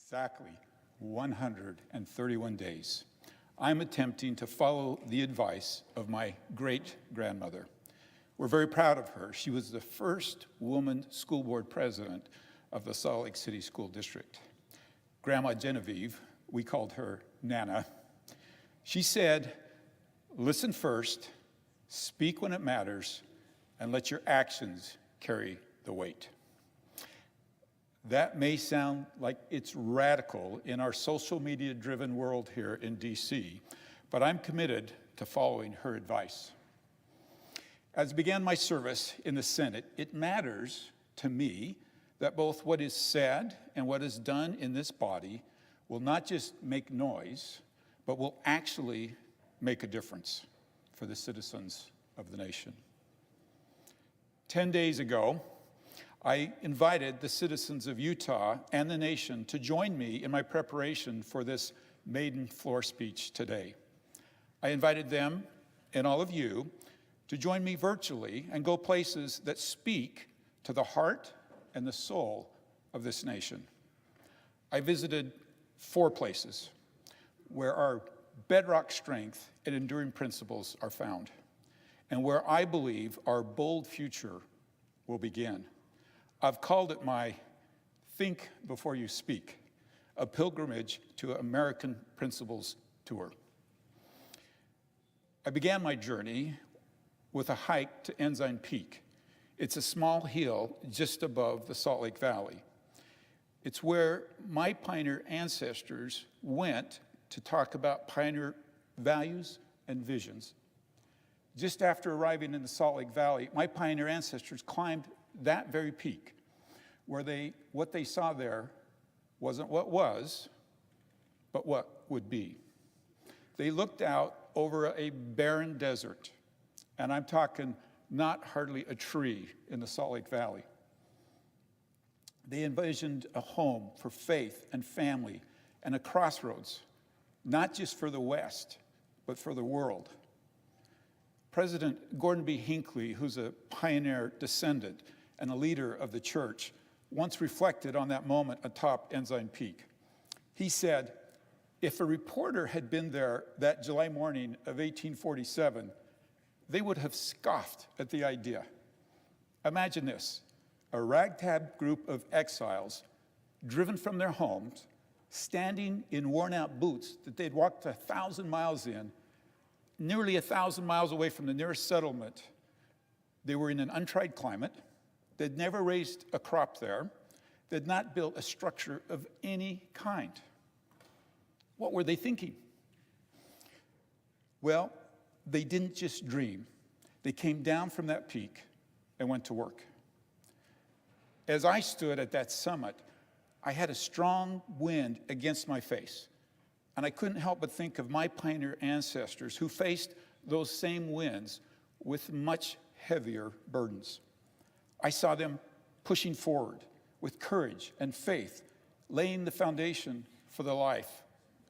exactly 131 days, I'm attempting to follow the advice of my great-grandmother. We're very proud of her. She was the first woman school board president of the Salt Lake City School District. Grandma Genevieve, we called her Nana. She said, listen first, speak when it matters, and let your actions carry the weight. That may sound like it's radical in our social media-driven world here in DC, but I'm committed to following her advice. As I began my service in the Senate, it matters to me that both what is said and what is done in this body will not just make noise, but will actually make a difference for the citizens of the nation. 10 days ago, I invited the citizens of Utah and the nation to join me in my preparation for this maiden floor speech today. I invited them and all of you to join me virtually and go places that speak to the heart and the soul of this nation. I visited 4 places where our bedrock strength and enduring principles are found, and where I believe our bold future will begin. I've called it my Think Before You Speak, a pilgrimage to American Principles tour. I began my journey with a hike to Ensign Peak. It's a small hill just above the Salt Lake Valley. It's where my pioneer ancestors went to talk about pioneer values and visions. Just after arriving in the Salt Lake Valley, my pioneer ancestors climbed that very peak, where what they saw there wasn't what was, but what would be. They looked out over a barren desert, and I'm talking not hardly a tree in the Salt Lake Valley. They envisioned a home for faith and family and a crossroads, not just for the West, but for the world. President Gordon B. Hinckley, who's a pioneer descendant and a leader of the church, once reflected on that moment atop Ensign Peak. He said, if a reporter had been there that July morning of 1847, they would have scoffed at the idea. Imagine this, a ragtag group of exiles driven from their homes, standing in worn-out boots that they'd walked 1,000 miles in, nearly 1,000 miles away from the nearest settlement. They were in an untried climate. They'd never raised a crop there. They'd not built a structure of any kind. What were they thinking? Well, they didn't just dream. They came down from that peak and went to work. As I stood at that summit, I had a strong wind against my face, and I couldn't help but think of my pioneer ancestors who faced those same winds with much heavier burdens. I saw them pushing forward with courage and faith, laying the foundation for the life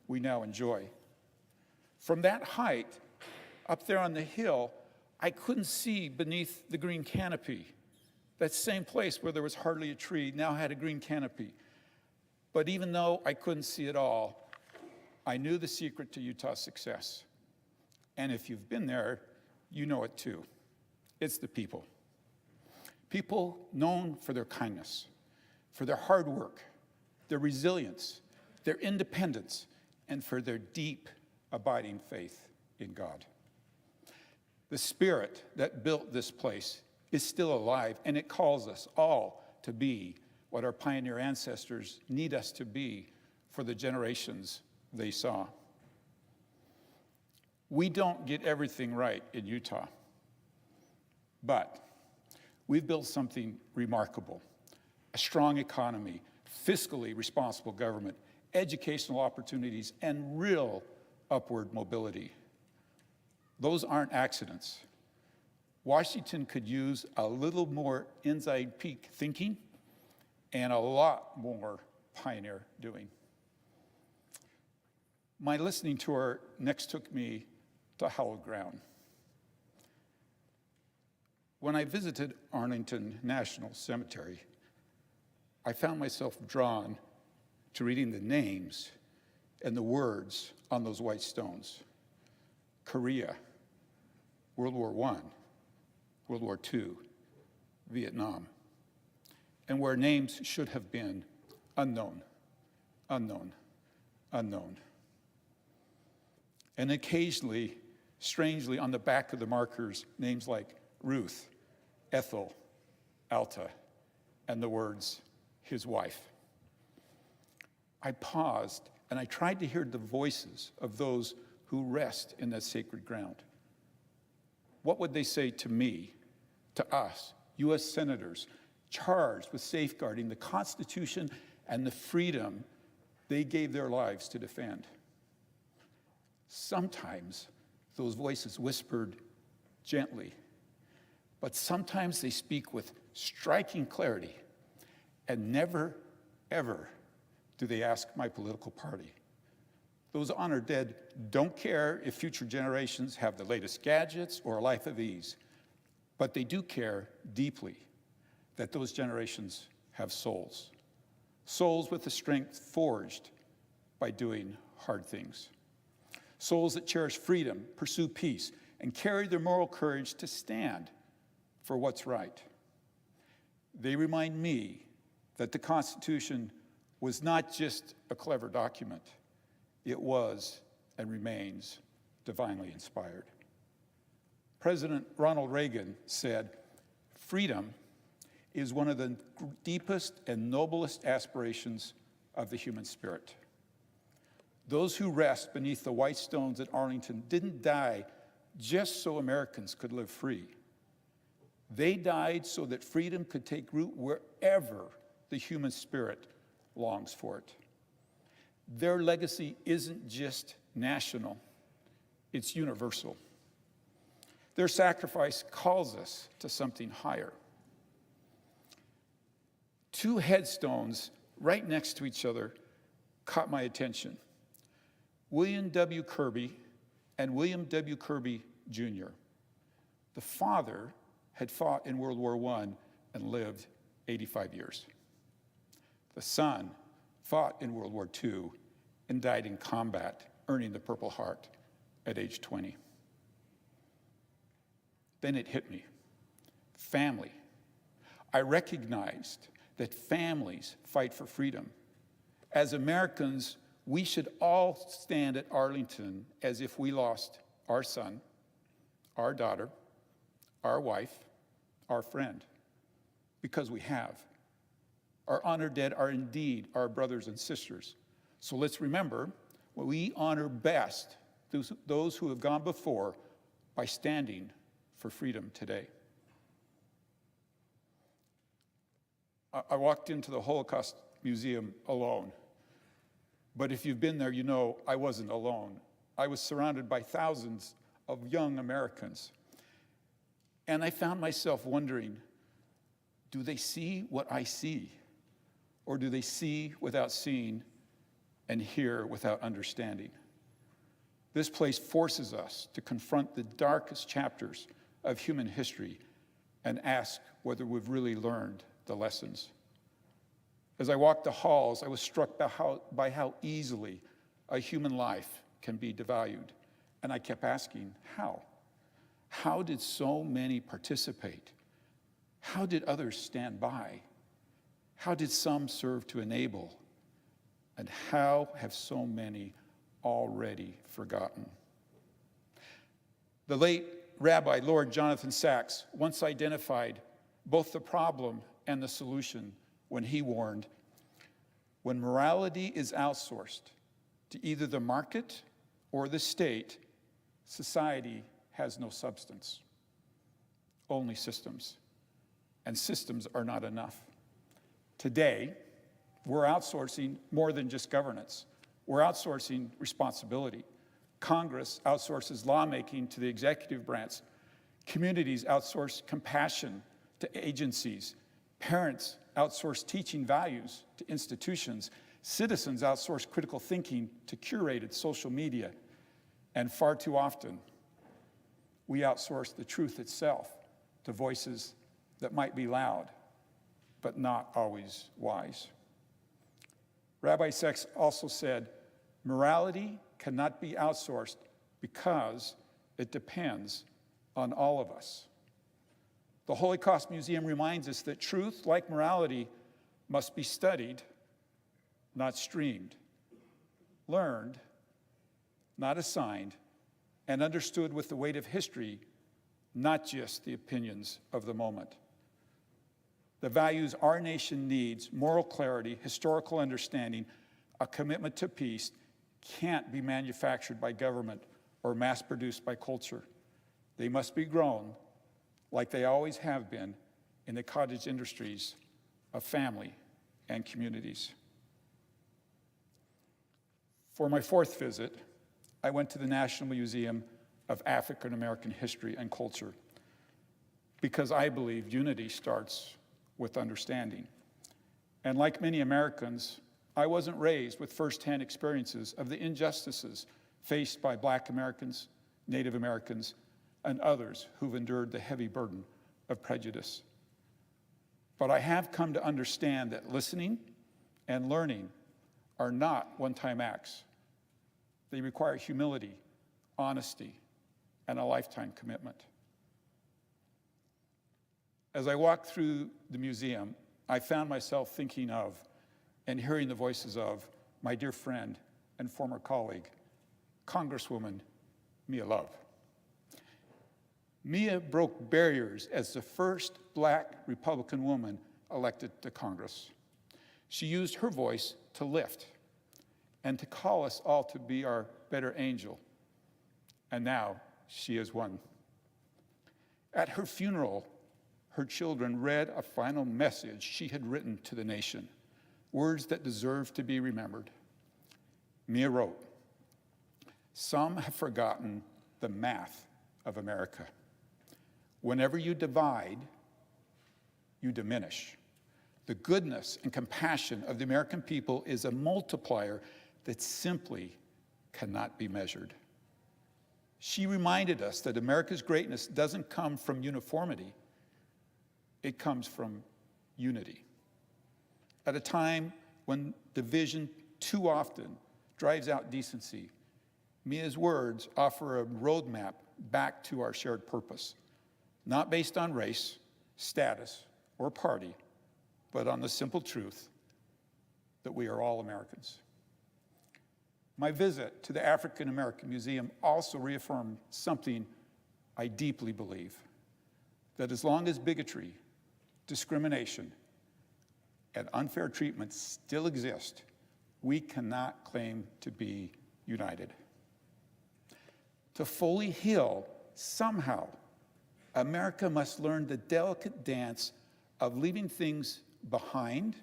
we now enjoy. From that height, up there on the hill, I couldn't see beneath the green canopy. That same place where there was hardly a tree now had a green canopy. But even though I couldn't see it all, I knew the secret to Utah's success. And if you've been there, you know it too. It's the people. People known for their kindness, for their hard work, their resilience, their independence, and for their deep, abiding faith in God. The spirit that built this place is still alive, and it calls us all to be what our pioneer ancestors need us to be for the generations they saw. We don't get everything right in Utah, but we've built something remarkable: a strong economy, fiscally responsible government, educational opportunities, and real upward mobility. Those aren't accidents. Washington could use a little more Ensign Peak thinking and a lot more pioneer doing. My listening tour next took me to hallowed ground. When I visited Arlington National Cemetery, I found myself drawn to reading the names and the words on those white stones. Korea, World War I, World War II, Vietnam, and where names should have been unknown, unknown, unknown. And occasionally, strangely, on the back of the markers, names like Ruth, Ethel, Alta, and the words, his wife. I paused and I tried to hear the voices of those who rest in that sacred ground. What would they say to me, to us, U.S. senators, charged with safeguarding the Constitution and the freedom they gave their lives to defend? Sometimes those voices whispered gently, but sometimes they speak with striking clarity, and never, ever do they ask my political party. Those honored dead don't care if future generations have the latest gadgets or a life of ease, but they do care deeply that those generations have souls, souls with the strength forged by doing hard things, souls that cherish freedom, pursue peace, and carry their moral courage to stand for what's right. They remind me that the Constitution was not just a clever document. It was and remains divinely inspired. President Ronald Reagan said, "Freedom is one of the deepest and noblest aspirations of the human spirit." Those who rest beneath the white stones at Arlington didn't die just so Americans could live free. They died so that freedom could take root wherever the human spirit longs for it. Their legacy isn't just national, it's universal. Their sacrifice calls us to something higher. Two headstones right next to each other caught my attention. William W. Kirby and William W. Kirby, Jr. The father had fought in World War I and lived 85 years. The son fought in World War II and died in combat, earning the Purple Heart at age 20. Then it hit me. Family. I recognized that families fight for freedom. As Americans, we should all stand at Arlington as if we lost our son, our daughter, our wife, our friend, because we have. Our honored dead are indeed our brothers and sisters. So let's remember, we honor best those who have gone before by standing for freedom today. I walked into the Holocaust Museum alone. But if you've been there, you know I wasn't alone. I was surrounded by thousands of young Americans. And I found myself wondering, do they see what I see? Or do they see without seeing and hear without understanding? This place forces us to confront the darkest chapters of human history and ask whether we've really learned the lessons. As I walked the halls, I was struck by how easily a human life can be devalued. And I kept asking, how? How did so many participate? How did others stand by? How did some serve to enable? And how have so many already forgotten? The late Rabbi Lord Jonathan Sacks once identified both the problem and the solution when he warned, when morality is outsourced to either the market or the state, society has no substance, only systems. And systems are not enough. Today, we're outsourcing more than just governance. We're outsourcing responsibility. Congress outsources lawmaking to the executive branch. Communities outsource compassion to agencies. Parents outsource teaching values to institutions. Citizens outsource critical thinking to curated social media. And far too often, we outsource the truth itself to voices that might be loud, but not always wise. Rabbi Sacks also said, morality cannot be outsourced because it depends on all of us. The Holocaust Museum reminds us that truth, like morality, must be studied, not streamed, learned, not assigned, and understood with the weight of history, not just the opinions of the moment. The values our nation needs, moral clarity, historical understanding, a commitment to peace, can't be manufactured by government or mass-produced by culture. They must be grown, like they always have been, in the cottage industries of family and communities. For my fourth visit, I went to the National Museum of African American History and Culture because I believe unity starts with understanding. And like many Americans, I wasn't raised with firsthand experiences of the injustices faced by Black Americans, Native Americans, and others who've endured the heavy burden of prejudice. But I have come to understand that listening and learning are not one-time acts. They require humility, honesty, and a lifetime commitment. As I walked through the museum, I found myself thinking of and hearing the voices of my dear friend and former colleague, Congresswoman Mia Love. Mia broke barriers as the first Black Republican woman elected to Congress. She used her voice to lift and to call us all to be our better angel. And now she is one. At her funeral, her children read a final message she had written to the nation, words that deserve to be remembered. Mia wrote, "Some have forgotten the math of America. Whenever you divide, you diminish. The goodness and compassion of the American people is a multiplier that simply cannot be measured." She reminded us that America's greatness doesn't come from uniformity, it comes from unity. At a time when division too often drives out decency, Mia's words offer a roadmap back to our shared purpose, not based on race, status, or party, but on the simple truth that we are all Americans. My visit to the African American Museum also reaffirmed something I deeply believe, that as long as bigotry, discrimination, and unfair treatment still exist, we cannot claim to be united. To fully heal, somehow, America must learn the delicate dance of leaving things behind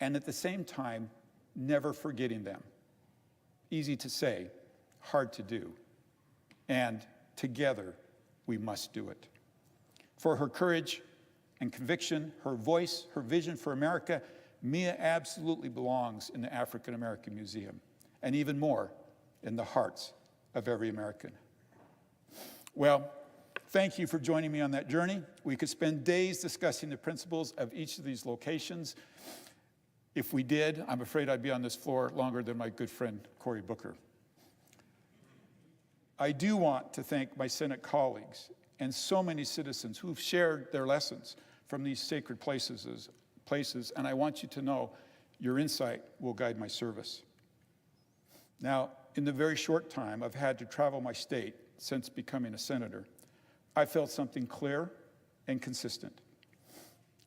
and at the same time, never forgetting them. Easy to say, hard to do. And together, we must do it. For her courage and conviction, her voice, her vision for America, Mia absolutely belongs in the African American Museum, and even more, in the hearts of every American. Well, thank you for joining me on that journey. We could spend days discussing the principles of each of these locations. If we did, I'm afraid I'd be on this floor longer than my good friend, Cory Booker. I do want to thank my Senate colleagues and so many citizens who've shared their lessons from these sacred places, and I want you to know your insight will guide my service. Now, in the very short time I've had to travel my state since becoming a senator, I felt something clear and consistent.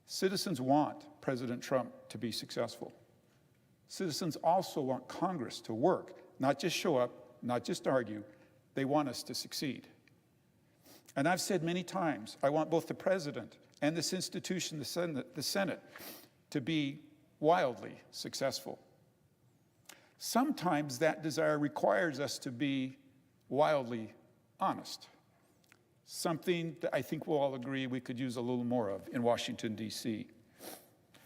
Citizens want President Trump to be successful. Citizens also want Congress to work, not just show up, not just argue. They want us to succeed. And I've said many times, I want both the president and this institution, the Senate, to be wildly successful. Sometimes that desire requires us to be wildly honest, something that I think we'll all agree we could use a little more of in Washington, D.C.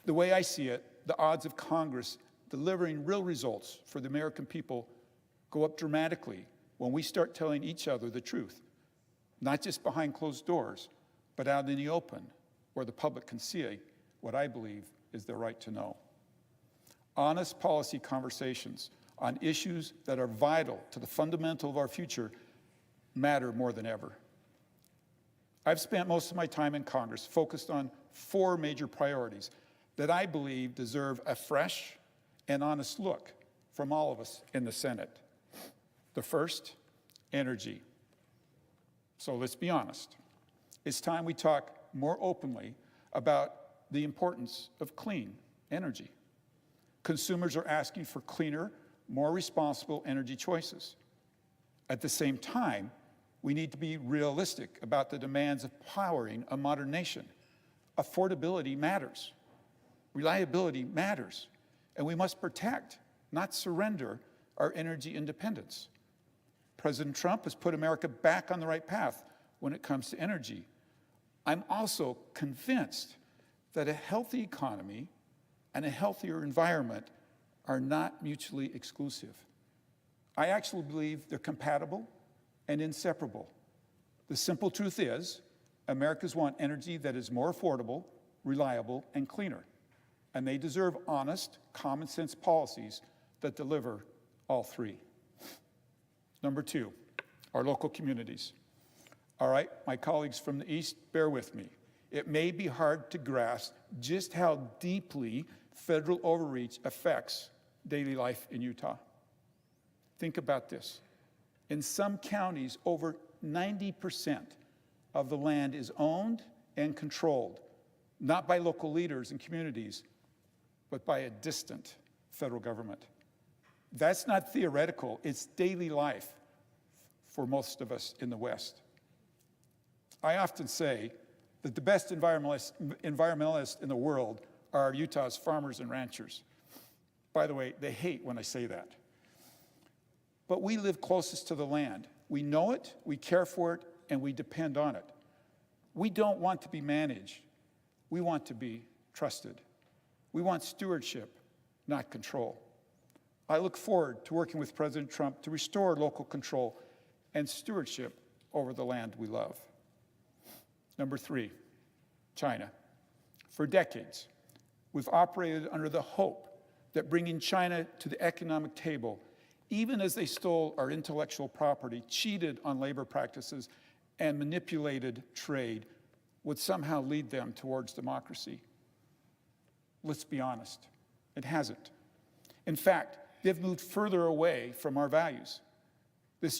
The way I see it, the odds of Congress delivering real results for the American people go up dramatically when we start telling each other the truth, not just behind closed doors, but out in the open, where the public can see what I believe is their right to know. Honest policy conversations on issues that are vital to the fundamental of our future matter more than ever. I've spent most of my time in Congress focused on 4 major priorities that I believe deserve a fresh and honest look from all of us in the Senate. The first, energy. So let's be honest. It's time we talk more openly about the importance of clean energy. Consumers are asking for cleaner, more responsible energy choices. At the same time, we need to be realistic about the demands of powering a modern nation. Affordability matters. Reliability matters. And we must protect, not surrender, our energy independence. President Trump has put America back on the right path when it comes to energy. I'm also convinced that a healthy economy and a healthier environment are not mutually exclusive. I actually believe they're compatible and inseparable. The simple truth is, Americans want energy that is more affordable, reliable, and cleaner. And they deserve honest, common sense policies that deliver all 3. Number 2, our local communities. All right, my colleagues from the East, bear with me. It may be hard to grasp just how deeply federal overreach affects daily life in Utah. Think about this. In some counties, over 90% of the land is owned and controlled, not by local leaders and communities, but by a distant federal government. That's not theoretical, it's daily life for most of us in the West. I often say that the best environmentalists in the world are Utah's farmers and ranchers. By the way, they hate when I say that. But we live closest to the land. We know it, we care for it, and we depend on it. We don't want to be managed. We want to be trusted. We want stewardship, not control. I look forward to working with President Trump to restore local control and stewardship over the land we love. Number 3, China. For decades, we've operated under the hope that bringing China to the economic table, even as they stole our intellectual property, cheated on labor practices, and manipulated trade, would somehow lead them towards democracy. Let's be honest, it hasn't. In fact, they've moved further away from our values. This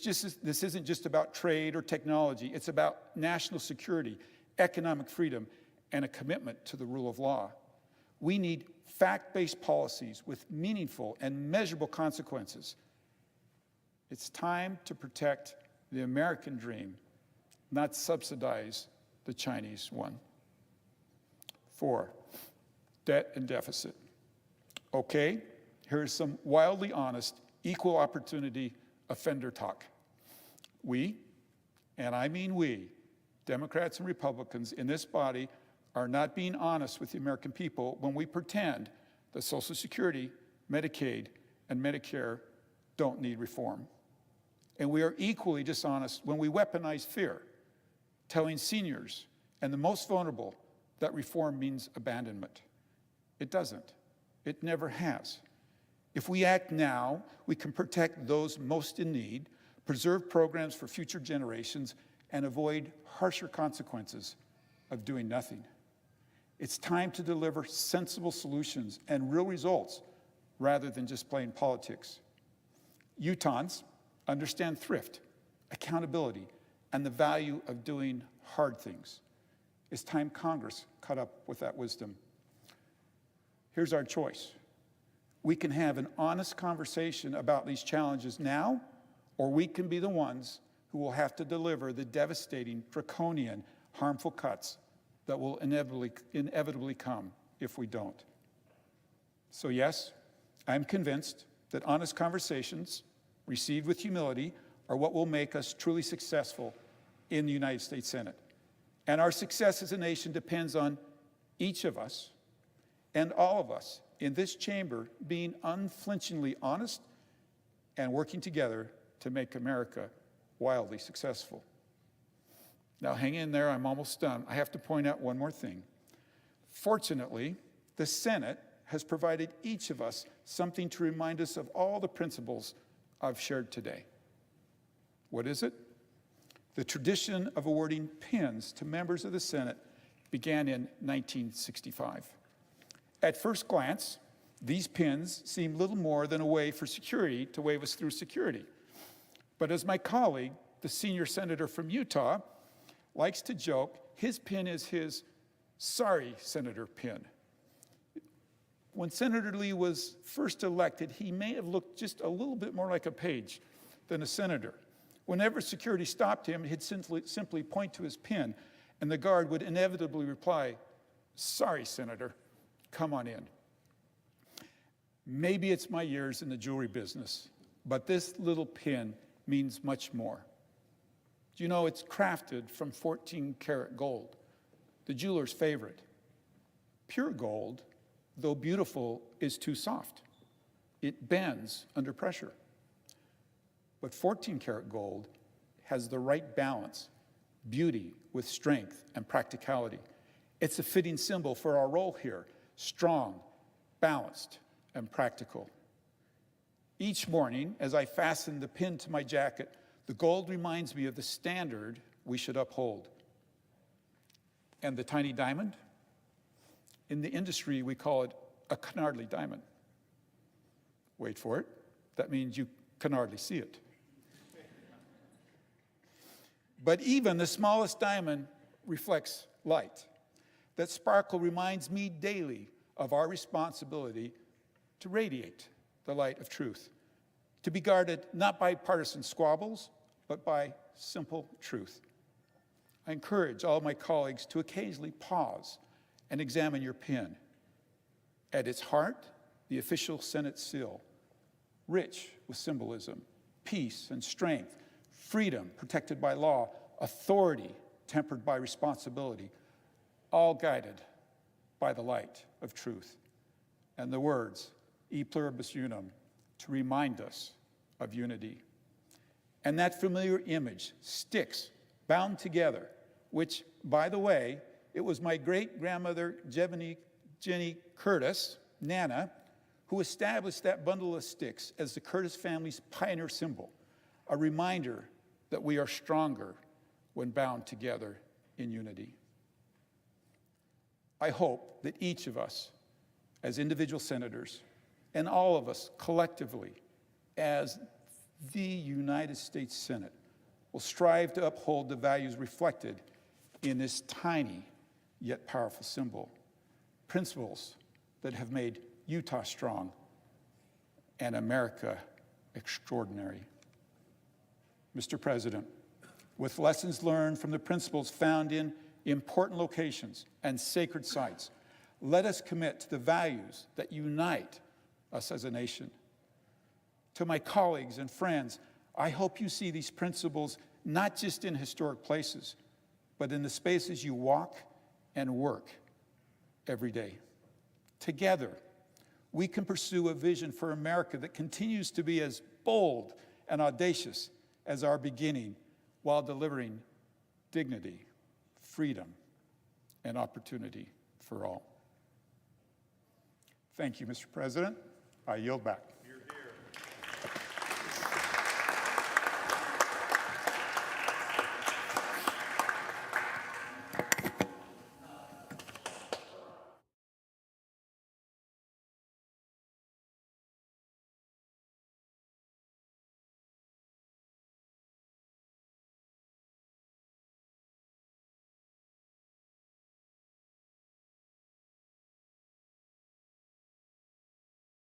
isn't just about trade or technology, it's about national security, economic freedom, and a commitment to the rule of law. We need fact-based policies with meaningful and measurable consequences. It's time to protect the American dream, not subsidize the Chinese one. 4, debt and deficit. Okay, here's some wildly honest, equal opportunity offender talk. We, and I mean we, Democrats and Republicans in this body, are not being honest with the American people when we pretend that Social Security, Medicaid, and Medicare don't need reform. And we are equally dishonest when we weaponize fear, telling seniors and the most vulnerable that reform means abandonment. It doesn't. It never has. If we act now, we can protect those most in need, preserve programs for future generations, and avoid harsher consequences of doing nothing. It's time to deliver sensible solutions and real results rather than just playing politics. Utahns understand thrift, accountability, and the value of doing hard things. It's time Congress caught up with that wisdom. Here's our choice. We can have an honest conversation about these challenges now, or we can be the ones who will have to deliver the devastating, draconian, harmful cuts that will inevitably come if we don't. So yes, I'm convinced that honest conversations, received with humility, are what will make us truly successful in the United States Senate. And our success as a nation depends on each of us and all of us in this chamber being unflinchingly honest and working together to make America wildly successful. Now hang in there, I'm almost done. I have to point out one more thing. Fortunately, the Senate has provided each of us something to remind us of all the principles I've shared today. What is it? The tradition of awarding pins to members of the Senate began in 1965. At first glance, these pins seem little more than a way for security to wave us through security. But as my colleague, the senior senator from Utah, likes to joke, his pin is his "sorry, Senator" pin. When Senator Lee was first elected, he may have looked just a little bit more like a page than a senator. Whenever security stopped him, he'd simply point to his pin, and the guard would inevitably reply, "Sorry, Senator, come on in." Maybe it's my years in the jewelry business, but this little pin means much more. Do you know it's crafted from 14-karat gold, the jeweler's favorite? Pure gold, though beautiful, is too soft. It bends under pressure. But 14-karat gold has the right balance, beauty with strength and practicality. It's a fitting symbol for our role here: strong, balanced, and practical. Each morning, as I fasten the pin to my jacket, the gold reminds me of the standard we should uphold. And the tiny diamond? In the industry, we call it a canardly diamond. Wait for it. That means you can hardly see it. But even the smallest diamond reflects light. That sparkle reminds me daily of our responsibility to radiate the light of truth, to be guarded not by partisan squabbles, but by simple truth. I encourage all my colleagues to occasionally pause and examine your pin. At its heart, the official Senate seal, rich with symbolism, peace and strength, freedom protected by law, authority tempered by responsibility, all guided by the light of truth. And the words, E pluribus unum, to remind us of unity. And that familiar image, sticks bound together, which, by the way, it was my great-grandmother Jenny Curtis, Nana, who established that bundle of sticks as the Curtis family's pioneer symbol, a reminder that we are stronger when bound together in unity. I hope that each of us, as individual senators, and all of us collectively, as the United States Senate, will strive to uphold the values reflected in this tiny yet powerful symbol, principles that have made Utah strong and America extraordinary. Mr. President, with lessons learned from the principles found in important locations and sacred sites, let us commit to the values that unite us as a nation. To my colleagues and friends, I hope you see these principles not just in historic places, but in the spaces you walk and work every day. Together, we can pursue a vision for America that continues to be as bold and audacious as our beginning, while delivering dignity, freedom, and opportunity for all. Thank you, Mr. President. I yield back.